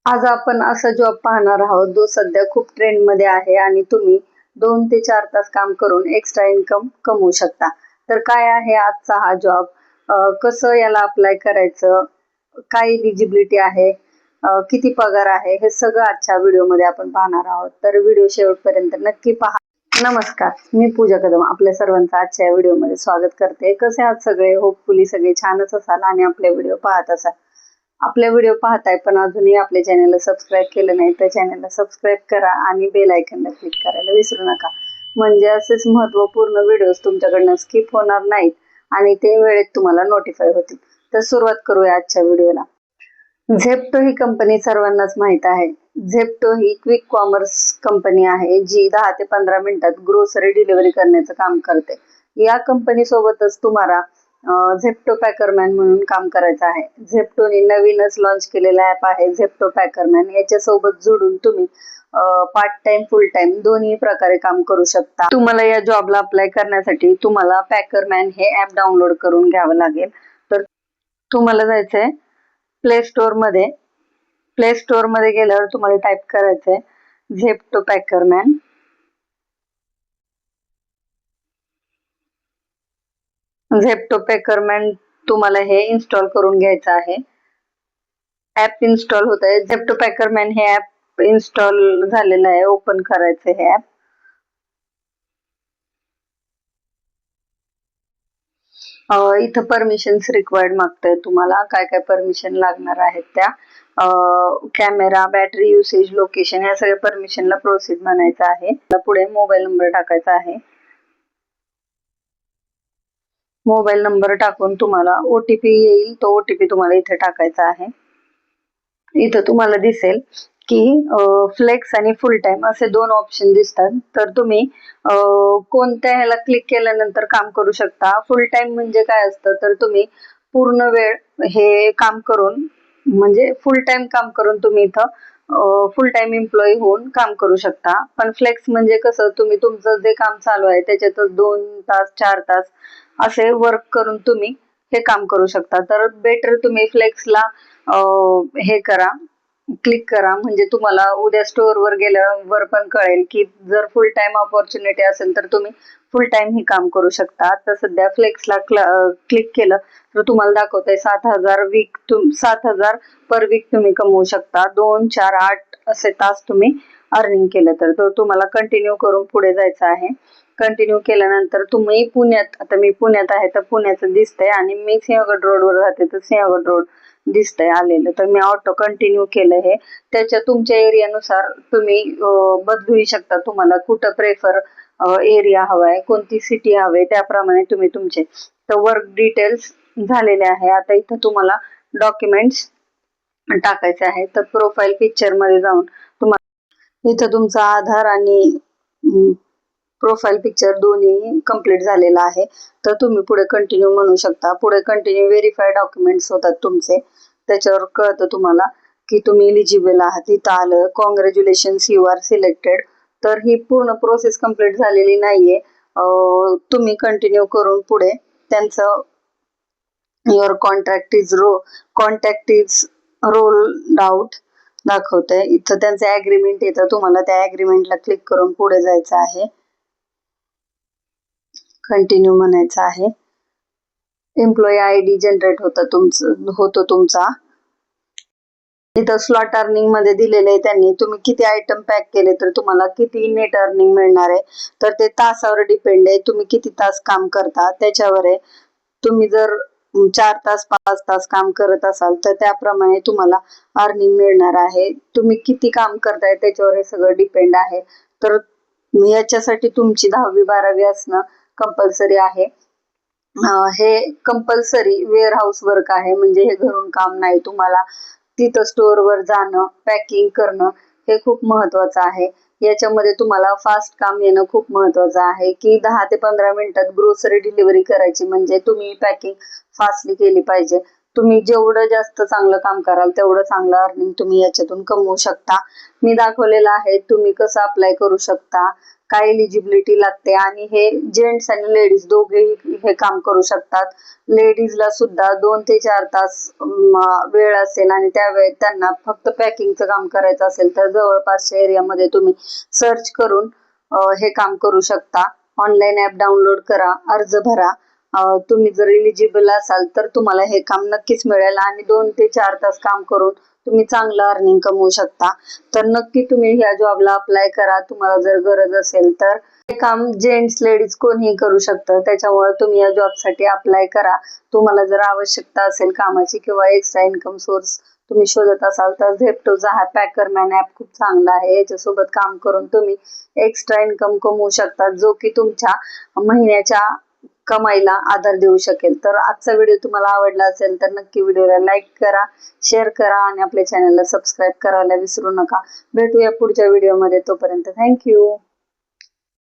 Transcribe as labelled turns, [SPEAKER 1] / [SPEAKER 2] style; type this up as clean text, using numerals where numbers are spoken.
[SPEAKER 1] आज आपण असा जॉब पाहणार आहोत जो सध्या खूप ट्रेंड मध्ये आहे आणि तुम्ही 2 ते 4 तास काम करून एक्स्ट्रा इन्कम कमवू शकता. तर काय आहे आजचा हा जॉब, कसं याला अप्लाय करायचं, काय एलिजिबिलिटी आहे, किती पगार आहे, हे सगळं आजच्या व्हिडिओमध्ये आपण पाहणार आहोत. तर व्हिडिओ शेवटपर्यंत नक्की पहा. नमस्कार, मी पूजा कदम आपल्या सर्वांचं आजच्या व्हिडिओमध्ये स्वागत करते. कसे आहात सगळे? होपफुली सगळे छानच असाल आणि आपले व्हिडिओ पाहत असाल. आपले व्हिडिओ पाहताय पण अजूनही आपल्या चॅनलला सबस्क्राईब केलं नाही तर चॅनलला सबस्क्राईब करा आणि बेल आयकॉनला क्लिक करायला विसरू नका. म्हणजे असेच महत्त्वपूर्ण व्हिडिओज तुमच्याकडनं स्किप होणार नाहीत आणि ते वेळेत तुम्हाला नोटिफाय होतील. तर सुरुवात करूया आजच्या व्हिडिओला. झेप्टो ही कंपनी सर्वांनाच माहित आहे. झेप्टो ही क्विक कॉमर्स कंपनी आहे जी 10 ते 15 मिनिटात ग्रोसरी डिलिव्हरी करण्याचं काम करते. या कंपनी सोबतच तुम्हाला झेप्टो पॅकरमॅन म्हणून काम करायचं आहे. झेप्टोने नवीनच लॉन्च केलेला ऍप आहे झेप्टो पॅकरमॅन. याच्यासोबत जोडून तुम्ही पार्ट टाइम फुल टाइम दोन्ही प्रकारे काम करू शकता. तुम्हाला या जॉबला अप्लाय करण्यासाठी तुम्हाला पॅकरमॅन हे ऍप डाउनलोड करून घ्यावं लागेल. तर तुम्हाला जायचंय प्ले स्टोर मध्ये गेल्यावर तुम्हाला टाइप करायचंय झेप्टो पॅकरमॅन. झेप्टो पॅकरमॅन तुम्हाला हे इन्स्टॉल करून घ्यायचं आहे. ऍप इन्स्टॉल होत आहे. झेप्टो पॅकरमॅन हे ऍप इन्स्टॉल झालेलं आहे. ओपन करायचं हे ऍप. इथं परमिशन्स रिक्वायर्ड मागतंय तुम्हाला. काय काय परमिशन लागणार आहेत त्या, कॅमेरा, बॅटरी युसेज, लोकेशन, या सगळ्या परमिशनला प्रोसीड म्हणायचं आहे. पुढे मोबाईल नंबर टाकायचा आहे. मोबाईल नंबर टाकून तुम्हाला ओटीपी येईल, तो ओटीपी तुम्हाला इथे टाकायचा आहे. इथं तुम्हाला दिसेल की फ्लेक्स आणि फुल टाइम असे 2 ऑप्शन दिसतात. तर तुम्ही कोणत्या ह्याला क्लिक केल्यानंतर काम करू शकता. फुल टाइम म्हणजे काय असतं, तर तुम्ही पूर्ण वेळ हे काम करून, म्हणजे फुल टाइम काम करून तुम्ही इथं फुल टाइम एम्प्लॉई होऊन काम करू शकता. पण फ्लेक्स म्हणजे कसं, तुम्ही तुमचं जे काम चालू आहे त्याच्यातच 2 तास 4 तास असे वर्क करून तुम्ही हे काम करू शकता. तर बेटर तुम्ही फ्लेक्सला हे करा, क्लिक करा. म्हणजे तुम्हाला उद्या स्टोअर वर गेल्यावर पण कळेल की जर फुल टाइम ऑपॉर्च्युनिटी असेल तर तुम्ही फुल टाइम ही काम करू शकता. तर सध्या फ्लेक्सला क्लिक केलं तर तुम्हाला दाखवतंय 7,000 पर वीक तुम्ही कमवू शकता. 2, 4, 8 असे तास तुम्ही अर्निंग केलं तर तुम्हाला कंटिन्यू करून पुढे जायचं आहे. कंटिन्यू केल्यानंतर तुम्ही पुण्यात, आता मी पुण्यात आहे तर पुण्याचं दिसतंय आणि मी सिंहगड रोडवर राहते तर सिंहगड रोड दिसतंय आलेलं. तर मी ऑटो कंटिन्यू केलं. हे त्याच्या तुमच्या एरियानुसार तुम्ही बदलूही शकता. तुम्हाला कुठं प्रेफर एरिया हवाय, कोणती सिटी हवे, त्याप्रमाणे तुम्ही तुमचे. तर वर्क डिटेल्स झालेले आहे. आता इथं तुम्हाला डॉक्युमेंट्स टाकायचे आहे. तर प्रोफाईल पिक्चर मध्ये जाऊन तुम्हाला इथं तुमचा आधार आणि प्रोफाईल पिक्चर दोन्ही कंप्लीट झालेला आहे. तर तुम्ही पुढे कंटिन्यू म्हणू शकता. पुढे कंटिन्यू व्हेरीफाय डॉक्युमेंट्स होतात तुमचे. त्याच्यावर कळतं तुम्हाला की तुम्ही एलिजिबल आहात. इथं आलं कॉंग्रॅच्युलेशन्स यू आर सिलेक्टेड. तर ही पूर्ण प्रोसेस कंप्लीट झालेली नाहीये. तुम्ही कंटिन्यू करून पुढे त्यांचं your contact is rolled out दाखवतंय. इथं त्यांचं ऍग्रीमेंट येतं. तुम्हाला त्या ऍग्रीमेंटला क्लिक करून पुढे जायचं आहे. कंटिन्यू म्हणायचं आहे. एम्प्लॉई आयडी जनरेट होतो तुमचा. इथं स्लॉट अर्निंग मध्ये दिलेलं आहे त्यांनी. तुम्ही किती आयटम पॅक केले तर तुम्हाला किती नेट अर्निंग मिळणार आहे. तर ते तासावर डिपेंड आहे. तुम्ही किती तास काम करता त्याच्यावर आहे. तुम्ही जर 4 तास 5 तास काम करत असाल तर त्याप्रमाणे तुम्हाला अर्निंग मिळणार आहे. तुम्ही किती काम करताय त्याच्यावर हे सगळं डिपेंड आहे. तर याच्यासाठी तुमची 10वी 12वी असणं कंपल्सरी आहे. हे कंपल्सरी वेअरहाऊस वर्क आहे. म्हणजे हे घरून काम नाही. तुम्हाला तिथं स्टोअर वर जाणं, पॅकिंग करणं हे खूप महत्वाचं आहे. याच्यामध्ये तुम्हाला फास्ट काम येणं खूप महत्वाचं आहे की 10 ते 15 मिनिटात ग्रोसरी डिलिव्हरी करायची. म्हणजे तुम्ही पॅकिंग फास्टली केली पाहिजे. तुम्ही जेवढं जास्त चांगलं काम कराल तेवढं चांगलं अर्निंग तुम्ही याच्यातून कमवू शकता. मी दाखवलेलं आहे तुम्ही कसं अप्लाय करू शकता. काय एलिजिबिलिटी लागते, आणि हे जेंट्स आणि लेडीज दोघेही हे काम करू शकतात. लेडीजला सुद्धा 2 ते 4 तास वेळ असेल आणि त्या वेळेत त्यांना फक्त पॅकिंगचं काम करायचं असेल तर जवळपासच्या एरियामध्ये तुम्ही सर्च करून हे काम करू शकता. ऑनलाईन ॲप डाउनलोड करा, अर्ज भरा. तुम्ही जर एलिजिबल असाल तर तुम्हाला हे काम नक्कीच मिळेल आणि 2 ते 4 तास काम करून तुम्ही चांगलं अर्निंग कमवू शकता. तर नक्की तुम्ही ह्या जॉबला अप्लाय करा, तुम्हाला जर गरज असेल तर. हे काम जेंट्स लेडीज कोणीही करू शकतं, त्याच्यामुळे तुम्ही या जॉबसाठी अप्लाय करा. तुम्हाला जर आवश्यकता असेल कामाची किंवा एक्स्ट्रा इन्कम सोर्स तुम्ही शोधत असाल तर झेप्टोचा हा पॅकरमॅन ॲप खूप चांगला आहे. याच्यासोबत काम करून तुम्ही एक्स्ट्रा इन्कम कमवू शकता, जो की तुमच्या महिन्याच्या कमाईला आधार देऊ शकेल. तर आजचा व्हिडिओ तुम्हाला आवडला असेल तर नक्की व्हिडिओला लाईक करा, शेअर करा आणि आपल्या चॅनलला सबस्क्राईब करायला विसरू नका. भेटूया पुढच्या व्हिडिओमध्ये, तोपर्यंत थँक्यू.